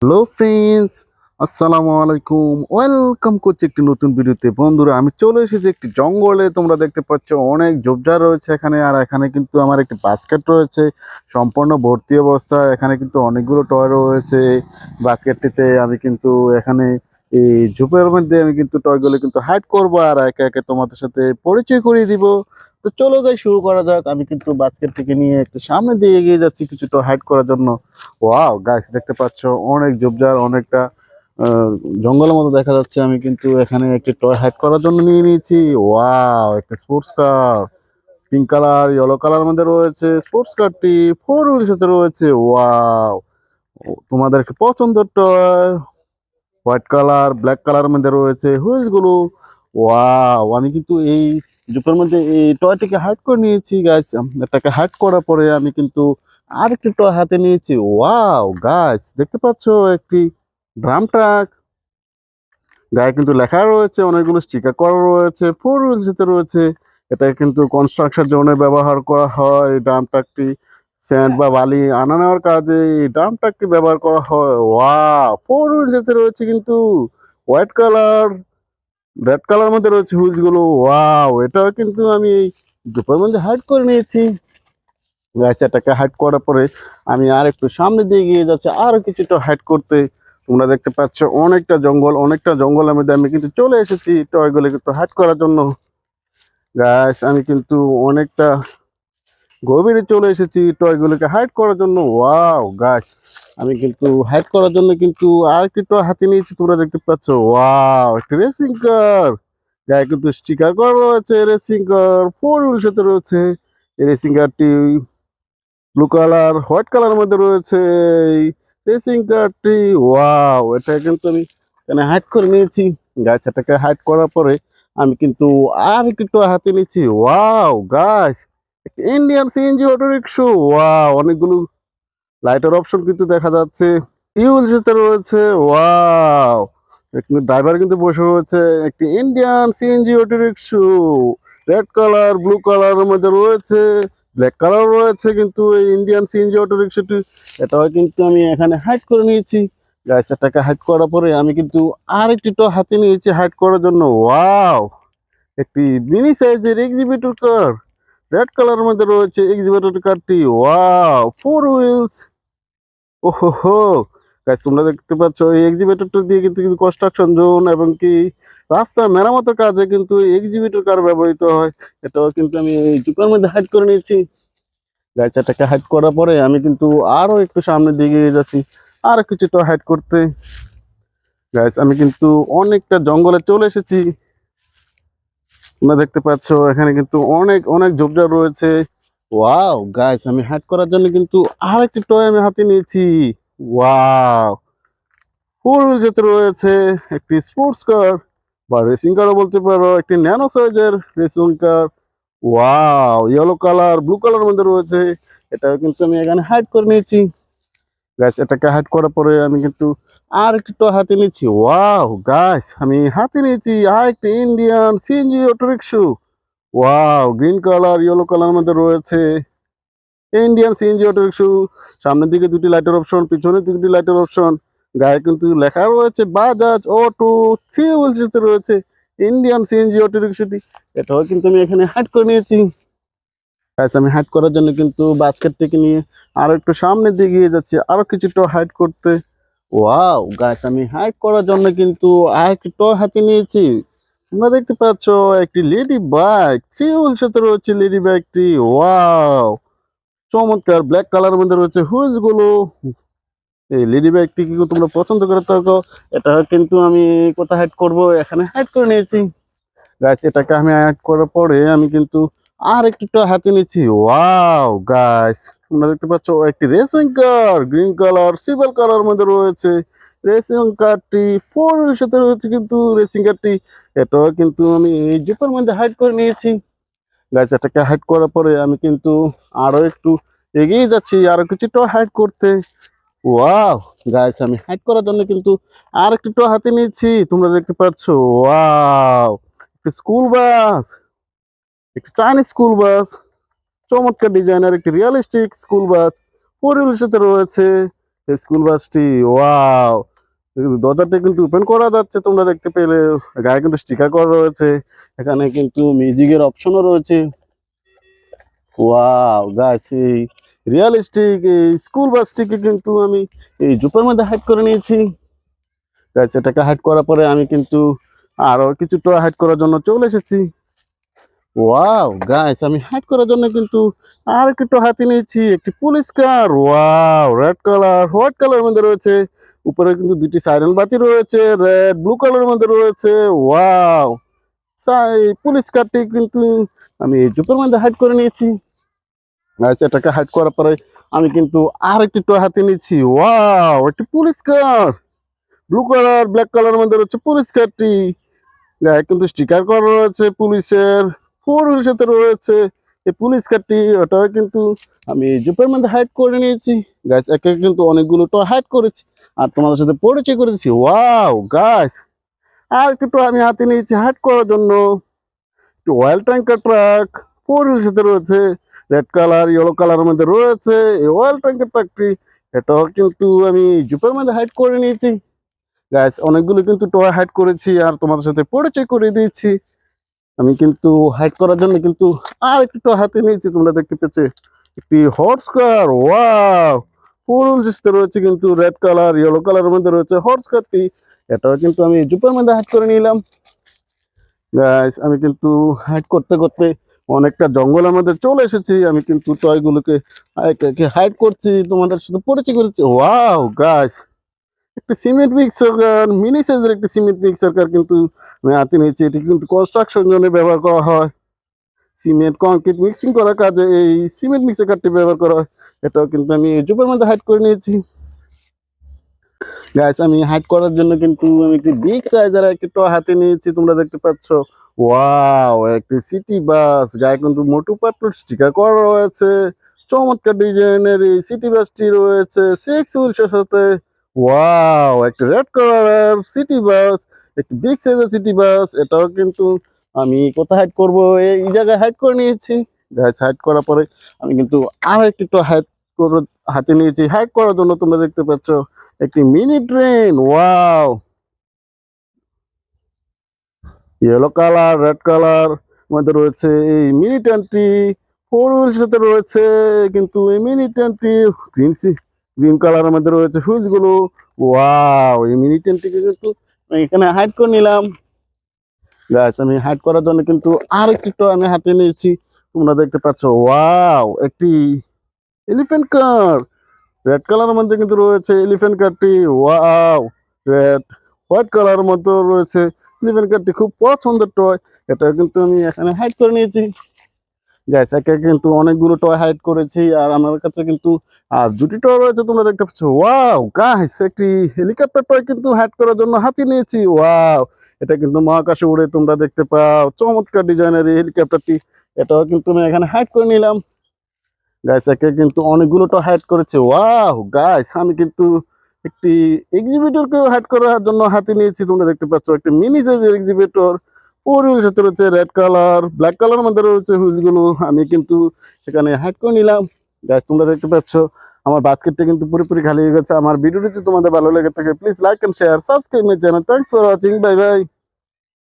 Hello friends, আসসালামু আলাইকুম। Welcome করছি একটি নতুন ভিডিওতে। বন্ধুরা, আমি চলে এসেছি একটি জঙ্গলে। তোমরা দেখতে পাচ্ছ অনেক ঝোপঝাড় রয়েছে এখানে। আর এখানে কিন্তু আমার একটি বাস্কেট রয়েছে সম্পূর্ণ ভর্তি অবস্থা। এখানে কিন্তু অনেকগুলো টয় রয়েছে বাস্কেটটিতে। আমি কিন্তু এখানে এই ঝোপের মধ্যে আমি কিন্তু টয়গুলো কিন্তু হাইড করবো আর একে একে তোমাদের সাথে পরিচয় করিয়ে দিব। তো চলো গাই, শুরু করা যাক। আমি কিন্তু বাস্কেটটিকে নিয়ে একটু সামনে দিয়ে এগিয়ে যাচ্ছি কিছু টয় হাইড করার জন্য। ওয়াও গাইস, দেখতে পাচ্ছ অনেক ঝোপঝাড়, অনেকটা আহ, জঙ্গলের মতো দেখা যাচ্ছে। আমি কিন্তু এখানে একটি টয় হাইড করার জন্য নিয়ে নিয়েছি। ওয়াও, একটা sports car, pink colour yellow colour মধ্যে রয়েছে। স্পোর্টস কারটি ফোর হুইলের সাথে রয়েছে। ওয়াও, তোমাদের কি পছন্দের toy? White colour black colour মধ্যে রয়েছে হুইল গুলো। ওয়াও, আমি কিন্তু এই জুপের মধ্যে এই টয়টিকে হাইড করে নিয়েছি গাইস। এটাকে হাইড করার পরে আমি কিন্তু আরেকটি টয় হাতে নিয়েছি। ওয়াও গাইস, দেখতে পাচ্ছ একটি ড্রাম ট্রাক। গায়ে কিন্তু লেখা রয়েছে, অনেকগুলো স্টিকার করা রয়েছে, ফোর হুইল সাথে রয়েছে। এটা কিন্তু কনস্ট্রাকশন জোনে ব্যবহার করা হয়। ড্রাম ট্রাকটি স্যান্ড বা বালি আনা নেওয়ার কাজে এই ড্রাম ট্রাকটি ব্যবহার করা হয়। ওয়াও, ফোর হুইল সাথে রয়েছে কিন্তু হোয়াইট কালার, রেড কালার মধ্যে রয়েছে হুইলস গুলো। ওয়াও, এটাও কিন্তু আমি এই জুপের মধ্যে হাইড করে নিয়েছি। গাছ এটাকে হাইড করার পরে আমি আর একটু সামনে দিয়ে গিয়ে যাচ্ছি আরো কিছুটা হাইড করতে। তোমরা দেখতে পাচ্ছ অনেকটা জঙ্গলের মধ্যে আমি কিন্তু চলে এসেছি টয়গুলো কিন্তু হাইড করার জন্য। গাছ আমি কিন্তু অনেকটা গভীরে চলে এসেছি টয়গুলোকে হাইড করার জন্য। ওয়াও গাছ, আমি কিন্তু হাইড করার জন্য কিন্তু আর একটি টয় হাতে নিয়েছি। তোমরা দেখতে পাচ্ছ ওয়াও, একটি রেসিং কার। গায়ে কিন্তু স্টিকার করা রয়েছে রেসিং কার, ফোর হুইল সাথে রয়েছে। এই রেসিং কারটি ব্লু কালার হোয়াইট কালার মধ্যে রয়েছে। এই রেসিং কারটি, ওয়াও, এটা কিন্তু আমি এখানে হাইড করে নিয়েছি। গাছটাকে হাইড করার পরে আমি কিন্তু আর একটু হাতে নিচ্ছি। ওয়াও গাছ, Indian CNG auto rickshaw. Wow, অনেকগুলো লাইটের অপশন কিন্তু দেখা যাচ্ছে। ইউল সাথে রয়েছে। ওয়াও, এখানে ড্রাইভার কিন্তু বসে রয়েছে। একটি Indian CNG auto rickshaw red colour blue কালারের মধ্যে রয়েছে, ব্ল্যাক কালার রয়েছে কিন্তু এই ইন্ডিয়ান সিএনজি অটো রিক্সাটি। এটাও কিন্তু আমি এখানে হাইড করে নিয়েছি। গাছটাকে হাইড করার পরে আমি কিন্তু আর একটি টো হাতে নিয়েছি হাইড করার জন্য। ওয়াও, একটি মিনি সাইজের এক্সিবিটর কার রেড কালারের মধ্যে রয়েছে এক্সিবিটর কারটি। Wow, four wheels. ওহো হো গাইস, তোমরা দেখতে পাচ্ছ এই এক্সিবিটরটা দিয়ে কিন্তু কনস্ট্রাকশন জোন এবং কি রাস্তা মেরামতের কাজে কিন্তু এক্সিবিটর কার ব্যবহৃত হয়। এটাও কিন্তু আমি এই দোকানের মধ্যে হাইড করে নিয়েছি। গাইচাটাকে হাইড করার পরে আমি কিন্তু আরো একটু সামনের দিকে এগিয়ে যাচ্ছি আর কিছুটা হাইড করতে। গাইস আমি কিন্তু অনেকটা জঙ্গলে চলে এসেছি। তোমরা দেখতে পাচ্ছ এখানে কিন্তু অনেক অনেক ঝোপঝাড় রয়েছে। ওয়াও গাইস, আমি হাইড করার জন্য কিন্তু আর একটি টয় আমি হাতে নিয়েছি। ওয়াও, ফোর হুইল যেতে রয়েছে একটি স্পোর্টস কার বা রেসিং কারও বলতে পারো, একটি ন্যানো সাইজের racing car. Wow, yellow colour blue colour মধ্যে রয়েছে। এটা কিন্তু আমি এখানে হাইড করে নিয়েছি। গাছ এটাকে হাইড করার পরে আমি কিন্তু আর একটু হাতে নিয়েছি। ওয়াও গাছ, আমি হাতে নিয়েছি আর একটি Indian CNG auto rickshaw. Wow, green colour yellow colour মধ্যে রয়েছে ইন্ডিয়ান সিএনজি অটো রিক্সা। সামনের দিকে দুটি লাইটের অপশন, পিছনের দিকে দুটি লাইটের অপশন। গায়ে কিন্তু লেখা রয়েছে বাজাজ অটো, থ্রি হুইলস রয়েছে ইন্ডিয়ান সিএনজি অটো রিক্সাটি। এটাও কিন্তু আমি এখানে হাইড করে নিয়েছি। গাইস আমি হাইড করার জন্য কিন্তু বাস্কেটটিকে নিয়ে আরো একটু সামনের দিকে এগিয়ে যাচ্ছি আরো কিছুটা হাইড করতে। ওয়াও গাইস, আমি হাইড করার জন্য কিন্তু আর একটু হাতে নিয়েছি। তোমরা দেখতে পাচ্ছ একটি লেডি বাইক, থ্রি হুইল সাথে রয়েছে লেডি বাইকটি। ওয়াও, চমৎকার ব্ল্যাক কালারের মধ্যে রয়েছে হুইলস গুলো। এই লেডি বাইকটি কি তোমরা পছন্দ করে থাকো? এটা কিন্তু আমি কোথায় হাইড করব, এখানে হাইড করে নিয়েছি। গাইস এটাকে আমি হাইড করার পরে আমি কিন্তু আর একটু হাতে নিচ্ছি। ওয়াও গাইস, তোমরা দেখতে পাচ্ছ একটি racing car green colour silver colour মধ্যে রয়েছে। রেসিং কারটি ফোর হুইল সাথে রয়েছে কিন্তু রেসিং কারটি। এটাও কিন্তু আমি এই জিপের মধ্যে হাইড করে নিয়েছি। গাইস এটাকে হাইড করার পরে আমি কিন্তু আরো একটু এগিয়ে যাচ্ছি আরো কিছুটা হাইড করতে। ওয়াও গাইস, আমি হাইড করার জন্য কিন্তু আর একটু হাতে নিয়েছি। তোমরা দেখতে পাচ্ছ ওয়াও, একটি স্কুল বাস, একটি চাইনিজ স্কুল বাস, চমৎকার ডিজাইনের একটি রিয়েলিস্টিক স্কুল বাস ফোর হুইলের সাথে রয়েছে। স্কুল বাসটি, ওয়াও! দরজাটা কিন্তু ওপেন করা যাচ্ছে তোমরা দেখতে পেলে। গায়ে কিন্তু স্টিকার করা রয়েছে। এখানে কিন্তু মিউজিকের অপশনও রয়েছে। ওয়াও গাইস, এই রিয়েলিস্টিক এই স্কুল বাসটিকে কিন্তু আমি এই জুপের মধ্যে হাইড করে নিয়েছি। গাইস, এটাকে হাইড করার পরে আমি কিন্তু আরো কিছুটা হাইড করার জন্য চলে এসেছি। ওয়াও গাইস, আমি হাইড করার জন্য কিন্তু আর একটু হাতে নিয়েছি একটি পুলিশ কার। Wow, red colour white colour মধ্যে রয়েছে। উপরে কিন্তু দুটি সাইরেন বাতি রয়েছে, রেড ব্লু কালারের মধ্যে রয়েছে। ওয়াও, পুলিশ কারটি কিন্তু আমি এই জুপের মধ্যে হাইড করে নিয়েছি। গাইস, এটাকে হাইড করার পরে আমি কিন্তু আর একটি টয় হাতে নিয়েছি। ওয়াও, একটি পুলিশ কার, ব্লু কালার ব্ল্যাক কালারের মধ্যে রয়েছে পুলিশ কারটি। গায়ে কিন্তু স্টিকার করা রয়েছে পুলিশের, ফোর হুইল সাথে রয়েছে এই পুলিশ কারটি। ওটাও কিন্তু আমি এই জুপের মধ্যে হাইড করে নিয়েছি। গাইস, একে কিন্তু অনেকগুলো টয় হাইড করেছি আর তোমাদের সাথে পরিচয় করেছি। ওয়াও গাইস, আর একটু আমি হাতে নিয়েছি হাইড করার জন্য একটু oil tanker truck, four wheel সাথে রয়েছে, রেড কালার ইয়েলো কালারের মধ্যে রয়েছে এই অয়েল ট্যাঙ্কার ট্রাকটি। এটাও কিন্তু আমি জুপের মধ্যে হাইড করে নিয়েছি। গাইস, অনেকগুলো কিন্তু টয় হাইড করেছি আর তোমাদের সাথে পরিচয় করে দিয়েছি। আমি কিন্তু হাইড করার জন্য কিন্তু আর একটু হাতে নিয়েছি তোমরা দেখতে পেয়েছো একটি হর্স কার। ওয়াও, ফুল সিস্টেম রয়েছে কিন্তু রেড কালার ইয়েলো কালারের মধ্যে রয়েছে হর্স কারটি। এটাও কিন্তু আমি জুপের মধ্যে হাইড করে নিলাম। গাইস, আমি কিন্তু হাইড করতে করতে অনেকটা জঙ্গলের মধ্যে চলে এসেছি। আমি কিন্তু টয়গুলোকে হাইড করছি, তোমাদের সাথে পরিচয় করেছি। ওয়াও গাইস, একটা সিমেন্ট মিক্সার কার, মিনি সাইজের একটা সিমেন্ট মিক্সার কার কিন্তু আমি হাতে নিয়েছি। এটি কিন্তু কনস্ট্রাকশন জন্য ব্যবহার করা হয়। সিমেন্ট কংক্রিট মিক্সিং করার কাজে এই সিমেন্ট মিক্সার কারটি ব্যবহার করা হয়। এটাও কিন্তু আমি জুপের মধ্যে হাইড করে নিয়েছি। গাইস, আমি হাইড করার জন্য কিন্তু আমি একটি বিগ সাইজের একটি টয় হাতে নিয়েছি তোমরা দেখতে পাচ্ছ। ওয়াও, একটি সিটি বাস, গায়ে কিন্তু মোটু পাতলু স্টিকার করা রয়েছে। চমৎকার ডিজাইনের এই সিটি বাসটি রয়েছে সিক্স হুইলসের সাথে। ওয়াও, একটা রেড কালারের সিটি বাস, একটি বিগ সাইজের সিটি বাস। এটাও কিন্তু আমি কোথায় হাইড করবো, এই জায়গায় হাইড করে নিয়েছি। গাইস, হাইড করার পরে আমি কিন্তু আর একটি টয় হাতে নিয়েছি হাইড করার জন্য তোমরা দেখতে পাচ্ছ একটি mini train. Wow, yellow colour red colour মধ্যে রয়েছে এই মিনি ট্রেনটি, ফোর হুইলস সাথে রয়েছে কিন্তু এই মিনি ট্রেনটি গ্রিন গ্রিন কালারের মধ্যে রয়েছে হুইলস গুলো। ওয়াও, এই মিনি ট্রেনটিকে কিন্তু আমি এখানে হাইড করে নিলাম। গাইস, আমি হাইড করার জন্য কিন্তু আর একটু আমি হাতে নিয়েছি তোমরা দেখতে পাচ্ছ। ওয়াও, একটি এলিফ্যান্ট কার, রেড কালারের মধ্যে কিন্তু রয়েছে এলিফ্যান্ট কারটি। ওয়াও, রেড হোয়াইট কালারের মধ্যে রয়েছে এলিফ্যান্ট কারটি, খুব পছন্দের টয়। এটা কিন্তু আমি এখানে হাইড করে নিয়েছি। গাইস, একে কিন্তু অনেকগুলো টয় হাইড করেছি আর আমার কাছে কিন্তু আর দুটি টয় রয়েছে তোমরা দেখতে পাচ্ছ। ওয়াও গাইস, একটি হেলিকপ্টার টয় কিন্তু হাইড করার জন্য হাতে নিয়েছি। ওয়াও, এটা কিন্তু মহাকাশে উড়ে তোমরা দেখতে পাও, চমৎকার ডিজাইনের এই হেলিকপ্টারটি। এটাও কিন্তু আমি এখানে হাইড করে নিলাম। গাইস, একে কিন্তু অনেকগুলো তো হাইড করেছে। ওয়াও গাইস, আমি কিন্তু একটি এক্সিবিটরকেও হাইড করার জন্য হাতে নিয়েছি তোমরা দেখতে পাচ্ছ একটি মিনি সাইজের এক্সিবিটর। ফোর হুইল সাথে রয়েছে রেড কালার ব্ল্যাক কালার মধ্যে রয়েছে হুইলস গুলো, আমি কিন্তু এখানে হাইড করে নিলাম। গাইস, তোমরা দেখতে পাচ্ছ আমার বাস্কেটটা কিন্তু পুরোপুরি খালি হয়ে গেছে। আমার ভিডিওটি যদি তোমাদের ভালো লেগে থাকে please like and share subscribe my channel. Thanks for watching, bye by.